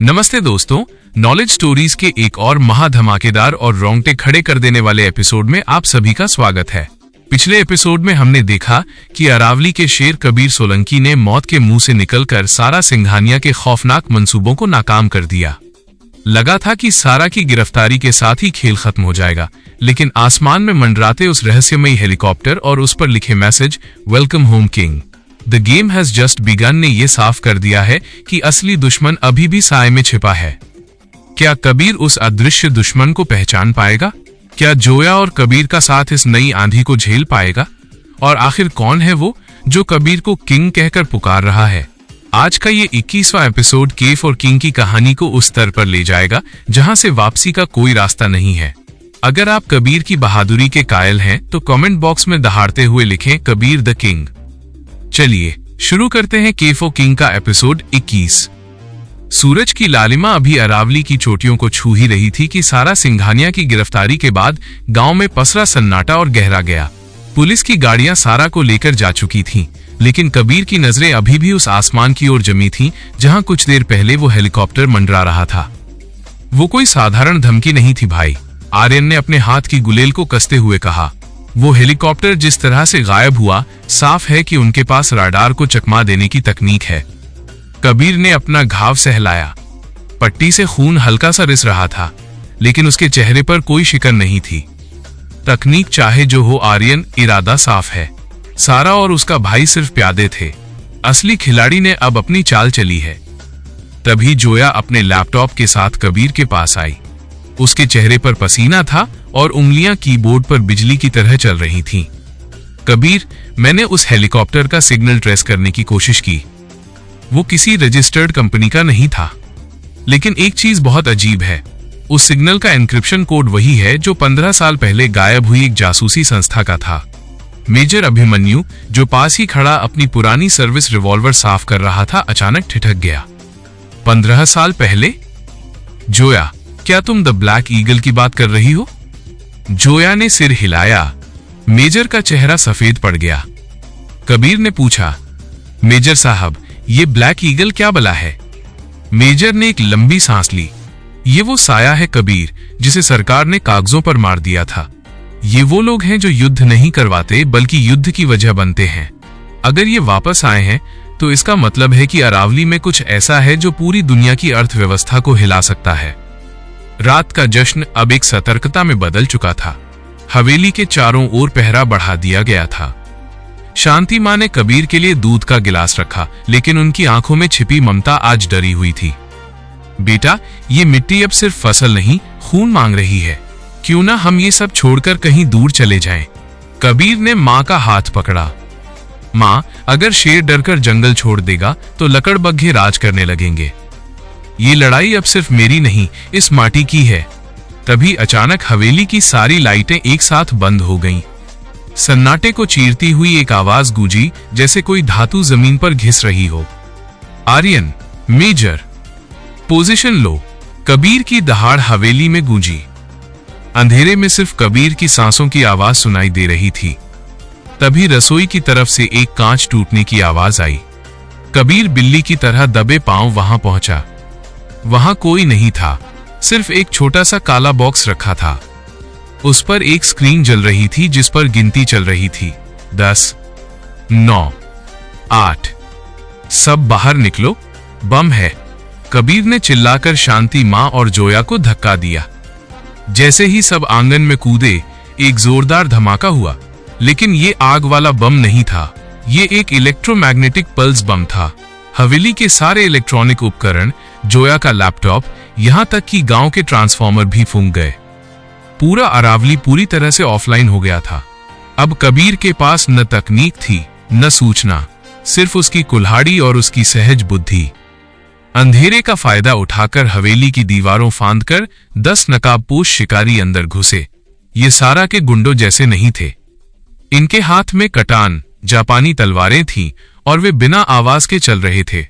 नमस्ते दोस्तों, knowledge stories के एक और महाधमाकेदार और रोंगटे खड़े कर देने वाले एपिसोड में आप सभी का स्वागत है। पिछले एपिसोड में हमने देखा कि अरावली के शेर कबीर सोलंकी ने मौत के मुंह से निकलकर सारा सिंघानिया के खौफनाक मंसूबों को नाकाम कर दिया। लगा था कि सारा की गिरफ्तारी के साथ ही खेल खत्म हो जाएगा, लेकिन आसमान में मंडराते उस रहस्यमयी हेलीकॉप्टर और उस पर लिखे message welcome home king, the game has just begun ने यह साफ कर दिया है कि असली दुश्मन अभी भी साए में छिपा है। क्या कबीर उस अदृश्य दुश्मन को पहचान पाएगा? क्या जोया और कबीर का साथ इस नई आंधी को झेल पाएगा? और आखिर कौन है वो जो कबीर को किंग कहकर पुकार रहा है? आज का ये 21वां एपिसोड केफ और किंग की कहानी को उस स्तर पर ले जाएगा जहां से वापसी का कोई रास्ता नहीं है। अगर आप कबीर की बहादुरी के कायल हैं तो कमेंट बॉक्स में दहाड़ते हुए लिखें कबीर द किंग। चलिए शुरू करते हैं केफ और किंग का एपिसोड 21। सूरज की लालिमा अभी अरावली की चोटियों को छू ही रही थी कि सारा सिंघानिया की गिरफ्तारी के बाद गांव में पसरा सन्नाटा और गहरा गया। पुलिस की गाड़ियां सारा को लेकर जा चुकी थीं, लेकिन कबीर की नजरें अभी भी उस आसमान की ओर जमी थीं जहां कुछ देर पहले वो हेलीकॉप्टर मंडरा रहा था। वो कोई साधारण धमकी नहीं थी भाई, आर्यन ने अपने हाथ की गुलेल को कसते हुए कहा। वो हेलीकॉप्टर जिस तरह से गायब हुआ, साफ है कि उनके पास राडार को चकमा देने की तकनीक है। कबीर ने अपना घाव सहलाया। पट्टी से खून हल्का सा रिस रहा था, लेकिन उसके चेहरे पर कोई शिकन नहीं थी। तकनीक चाहे जो हो आर्यन, इरादा साफ है। सारा और उसका भाई सिर्फ प्यादे थे, असली खिलाड़ी ने अब अपनी चाल चली है। तभी जोया अपने लैपटॉप के साथ कबीर के पास आई। उसके चेहरे पर पसीना था और उंगलियां कीबोर्ड पर बिजली की तरह चल रही थीं। कबीर, मैंने उस हेलीकॉप्टर का सिग्नल ट्रेस करने की कोशिश की। वो किसी रजिस्टर्ड कंपनी का नहीं था, लेकिन एक चीज बहुत अजीब है। उस सिग्नल का एन्क्रिप्शन कोड वही है जो 15 साल पहले गायब हुई एक जासूसी संस्था का था। मेजर अभिमन्यु, जो पास ही खड़ा अपनी पुरानी सर्विस रिवॉल्वर साफ कर रहा था, अचानक ठिठक गया। 15 साल पहले? जोया, क्या तुम द ब्लैक ईगल की बात कर रही हो? जोया ने सिर हिलाया। मेजर का चेहरा सफेद पड़ गया। कबीर ने पूछा, मेजर साहब, ये ब्लैक ईगल क्या बला है? मेजर ने एक लंबी सांस ली। ये वो साया है कबीर, जिसे सरकार ने कागजों पर मार दिया था। ये वो लोग हैं जो युद्ध नहीं करवाते बल्कि युद्ध की वजह बनते हैं। अगर ये वापस आए हैं तो इसका मतलब है कि अरावली में कुछ ऐसा है जो पूरी दुनिया की अर्थव्यवस्था को हिला सकता है। रात का जश्न अब एक सतर्कता में बदल चुका था। हवेली के चारों ओर पहरा बढ़ा दिया गया था। शांति मां ने कबीर के लिए दूध का गिलास रखा, लेकिन उनकी आंखों में छिपी ममता आज डरी हुई थी। बेटा, ये मिट्टी अब सिर्फ फसल नहीं, खून मांग रही है। क्यों ना हम ये सब छोड़कर कहीं दूर चले जाएं? कबीर ने मां का हाथ पकड़ा। मां, अगर शेर डरकर जंगल छोड़ देगा तो लकड़बग्घे राज करने लगेंगे। ये लड़ाई अब सिर्फ मेरी नहीं, इस माटी की है। तभी अचानक हवेली की सारी लाइटें एक साथ बंद हो गईं। सन्नाटे को चीरती हुई एक आवाज गूंजी, जैसे कोई धातु जमीन पर घिस रही हो। आर्यन, मेजर, पोजीशन लो। कबीर की दहाड़ हवेली में गूंजी। अंधेरे में सिर्फ कबीर की सांसों की आवाज सुनाई दे रही थी। तभी रसोई की तरफ से एक कांच टूटने की आवाज आई। कबीर बिल्ली की तरह दबे पांव वहां पहुंचा। वहां कोई नहीं था, सिर्फ एक छोटा सा काला बॉक्स रखा था। उस पर एक स्क्रीन जल रही थी जिस पर गिनती चल रही थी, 10, 9, 8। सब बाहर निकलो, बम है। कबीर ने चिल्लाकर शांति मां और जोया को धक्का दिया। जैसे ही सब आंगन में कूदे, एक जोरदार धमाका हुआ, लेकिन ये आग वाला बम नहीं था। ये एक इलेक्ट्रोमैग्नेटिक पल्स बम था। हवेली के सारे इलेक्ट्रॉनिक उपकरण, जोया का लैपटॉप, यहां तक कि गांव के ट्रांसफार्मर भी फूंक गए। पूरा अरावली पूरी तरह से ऑफलाइन हो गया था। अब कबीर के पास न तकनीक थी न सूचना, सिर्फ उसकी कुल्हाड़ी और उसकी सहज बुद्धि। अंधेरे का फायदा उठाकर हवेली की दीवारों फांदकर 10 नकाबपोश शिकारी अंदर घुसे। ये सारा के गुंडों जैसे नहीं थे। इनके हाथ में कटान, जापानी तलवारें थीं और वे बिना आवाज के चल रहे थे।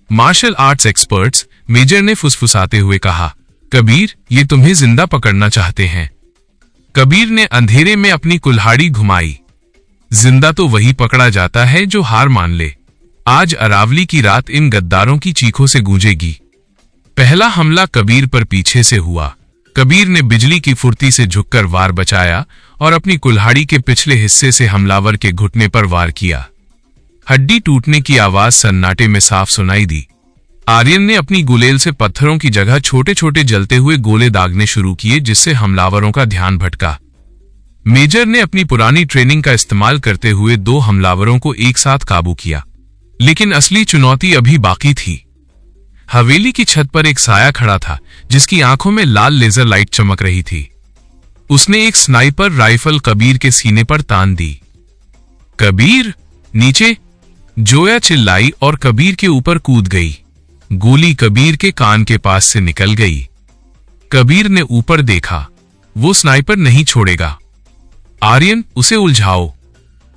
मार्शल आर्ट्स एक्सपर्ट्स, मेजर ने फुसफुसाते हुए कहा, कबीर, ये तुम्हें जिंदा पकड़ना चाहते हैं। कबीर ने अंधेरे में अपनी कुल्हाड़ी घुमाई। जिंदा तो वही पकड़ा जाता है जो हार मान ले। आज अरावली की रात इन गद्दारों की चीखों से गूंजेगी। पहला हमला कबीर पर पीछे से हुआ। कबीर ने बिजली की फुर्ती से झुककर वार बचाया और अपनी कुल्हाड़ी के पिछले हिस्से से हमलावर के घुटने पर वार किया। हड्डी टूटने की आवाज सन्नाटे में साफ सुनाई दी। आर्यन ने अपनी गुलेल से पत्थरों की जगह छोटे छोटे जलते हुए गोले दागने शुरू किए, जिससे हमलावरों का ध्यान भटका। मेजर ने अपनी पुरानी ट्रेनिंग का इस्तेमाल करते हुए 2 हमलावरों को एक साथ काबू किया, लेकिन असली चुनौती अभी बाकी थी। हवेली की छत पर एक साया खड़ा था, जिसकी आंखों में लाल लेजर लाइट चमक रही थी। उसने एक स्नाइपर राइफल कबीर के सीने पर तान दी। कबीर, नीचे! जोया चिल्लाई और कबीर के ऊपर कूद गई। गोली कबीर के कान के पास से निकल गई। कबीर ने ऊपर देखा, वो स्नाइपर नहीं छोड़ेगा। आर्यन, उसे उलझाओ।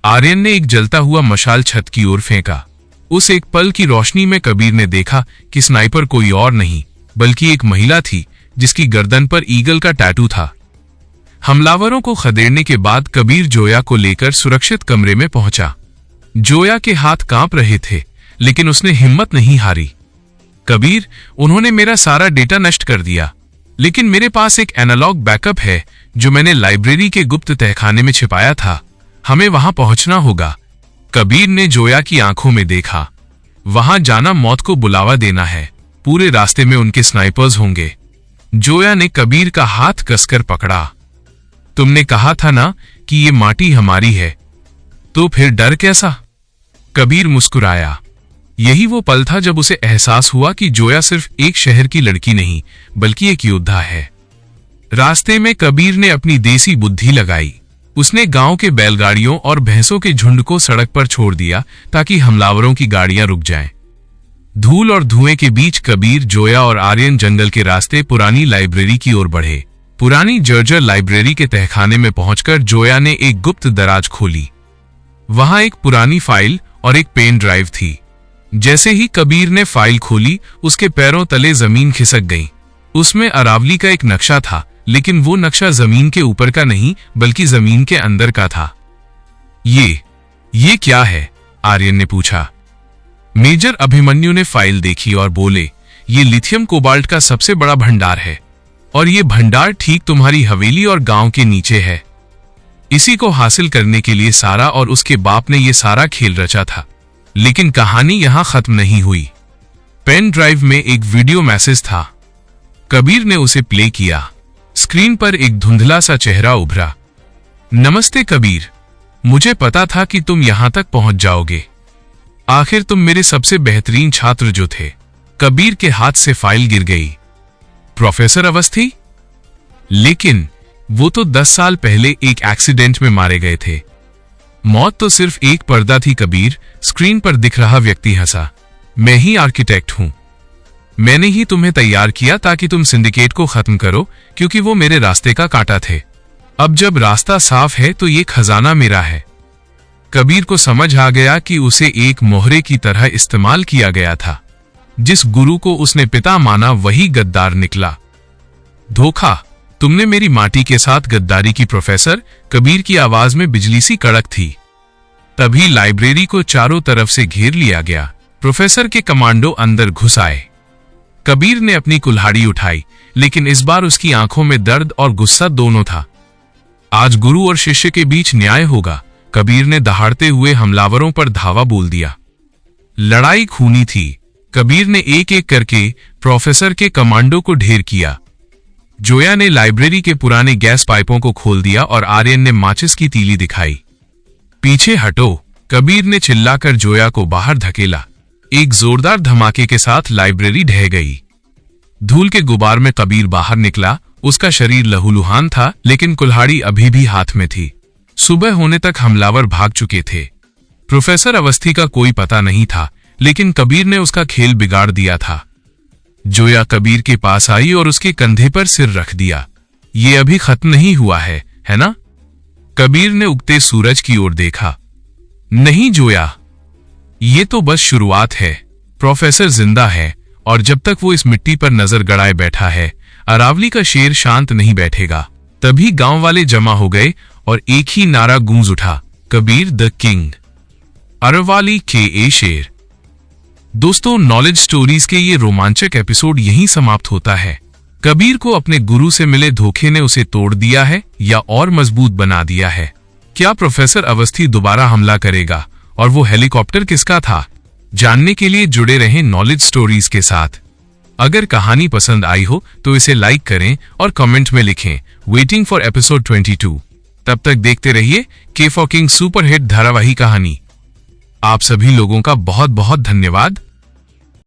आर्यन ने एक जलता हुआ मशाल छत की ओर फेंका। उस एक पल की रोशनी में कबीर ने देखा कि स्नाइपर कोई और नहीं बल्कि एक महिला थी, जिसकी गर्दन पर ईगल का टैटू था। हमलावरों को खदेड़ने के बाद कबीर जोया को लेकर सुरक्षित कमरे में पहुंचा। जोया के हाथ कांप रहे थे, लेकिन उसने हिम्मत नहीं हारी। कबीर, उन्होंने मेरा सारा डेटा नष्ट कर दिया, लेकिन मेरे पास एक एनालॉग बैकअप है जो मैंने लाइब्रेरी के गुप्त तहखाने में छिपाया था। हमें वहां पहुंचना होगा। कबीर ने जोया की आंखों में देखा। वहां जाना मौत को बुलावा देना है। पूरे रास्ते में उनके स्नाइपर्स होंगे। जोया ने कबीर का हाथ कसकर पकड़ा। तुमने कहा था ना कि ये माटी हमारी है, तो फिर डर कैसा? कबीर मुस्कुराया। यही वो पल था जब उसे एहसास हुआ कि जोया सिर्फ एक शहर की लड़की नहीं बल्कि एक योद्धा है। रास्ते में कबीर ने अपनी देसी बुद्धि लगाई। उसने गांव के बैलगाड़ियों और भैंसों के झुंड को सड़क पर छोड़ दिया ताकि हमलावरों की गाड़ियां रुक जाएं। धूल और धुएं के बीच कबीर, जोया और आर्यन जंगल के रास्ते पुरानी लाइब्रेरी की ओर बढ़े। पुरानी जर्जर लाइब्रेरी के तहखाने में पहुंचकर जोया ने एक गुप्त दराज खोली। वहां एक पुरानी फाइल और एक पेन ड्राइव थी। जैसे ही कबीर ने फाइल खोली, उसके पैरों तले जमीन खिसक गई। उसमें अरावली का एक नक्शा था, लेकिन वो नक्शा जमीन के ऊपर का नहीं बल्कि जमीन के अंदर का था। ये क्या है? आर्यन ने पूछा। मेजर अभिमन्यु ने फाइल देखी और बोले, ये लिथियम कोबाल्ट का सबसे बड़ा भंडार है, और ये भंडार ठीक तुम्हारी हवेली और गांव के नीचे है। इसी को हासिल करने के लिए सारा और उसके बाप ने ये सारा खेल रचा था। लेकिन कहानी यहां खत्म नहीं हुई। पेन ड्राइव में एक वीडियो मैसेज था। कबीर ने उसे प्ले किया। स्क्रीन पर एक धुंधला सा चेहरा उभरा। नमस्ते कबीर, मुझे पता था कि तुम यहां तक पहुंच जाओगे। आखिर तुम मेरे सबसे बेहतरीन छात्र जो थे। कबीर के हाथ से फाइल गिर गई। प्रोफेसर अवस्थी? लेकिन वो तो 10 साल पहले एक एक्सीडेंट में मारे गए थे। मौत तो सिर्फ एक पर्दा थी कबीर। स्क्रीन पर दिख रहा व्यक्ति हंसा। मैं ही आर्किटेक्ट हूं। मैंने ही तुम्हें तैयार किया ताकि तुम सिंडिकेट को खत्म करो, क्योंकि वो मेरे रास्ते का कांटा थे। अब जब रास्ता साफ है तो ये खजाना मेरा है। कबीर को समझ आ गया कि उसे एक मोहरे की तरह इस्तेमाल किया गया था। जिस गुरु को उसने पिता माना वही गद्दार निकला। धोखा, तुमने मेरी माटी के साथ गद्दारी की प्रोफेसर। कबीर की आवाज में बिजली सी कड़क थी। तभी लाइब्रेरी को चारों तरफ से घेर लिया गया। प्रोफेसर के कमांडो अंदर घुस आए। कबीर ने अपनी कुल्हाड़ी उठाई, लेकिन इस बार उसकी आंखों में दर्द और गुस्सा दोनों था। आज गुरु और शिष्य के बीच न्याय होगा। कबीर ने दहाड़ते हुए हमलावरों पर धावा बोल दिया। लड़ाई खूनी थी। कबीर ने एक एक करके प्रोफेसर के कमांडो को ढेर किया। जोया ने लाइब्रेरी के पुराने गैस पाइपों को खोल दिया और आर्यन ने माचिस की तीली दिखाई। पीछे हटो, कबीर ने चिल्लाकर जोया को बाहर धकेला। एक जोरदार धमाके के साथ लाइब्रेरी ढह गई। धूल के गुबार में कबीर बाहर निकला। उसका शरीर लहूलुहान था, लेकिन कुल्हाड़ी अभी भी हाथ में थी। सुबह होने तक हमलावर भाग चुके थे। प्रोफेसर अवस्थी का कोई पता नहीं था, लेकिन कबीर ने उसका खेल बिगाड़ दिया था। जोया कबीर के पास आई और उसके कंधे पर सिर रख दिया। ये अभी खत्म नहीं हुआ है ना? कबीर ने उगते सूरज की ओर देखा। नहीं जोया, ये तो बस शुरुआत है। प्रोफेसर जिंदा है, और जब तक वो इस मिट्टी पर नजर गड़ाए बैठा है, अरावली का शेर शांत नहीं बैठेगा। तभी गांव वाले जमा हो गए और एक ही नारा गूंज उठा, कबीर द किंग, अरावली के शेर। दोस्तों, नॉलेज स्टोरीज के ये रोमांचक एपिसोड यहीं समाप्त होता है। कबीर को अपने गुरु से मिले धोखे ने उसे तोड़ दिया है या और मजबूत बना दिया है? क्या प्रोफेसर अवस्थी दोबारा हमला करेगा और वो हेलीकॉप्टर किसका था? जानने के लिए जुड़े रहें नॉलेज स्टोरीज के साथ। अगर कहानी पसंद आई हो तो इसे लाइक करें और कमेंट में लिखें वेटिंग फॉर एपिसोड 22। तब तक देखते रहिए के फॉकिंग सुपरहिट धारावाहिक कहानी। आप सभी लोगों का बहुत बहुत धन्यवाद।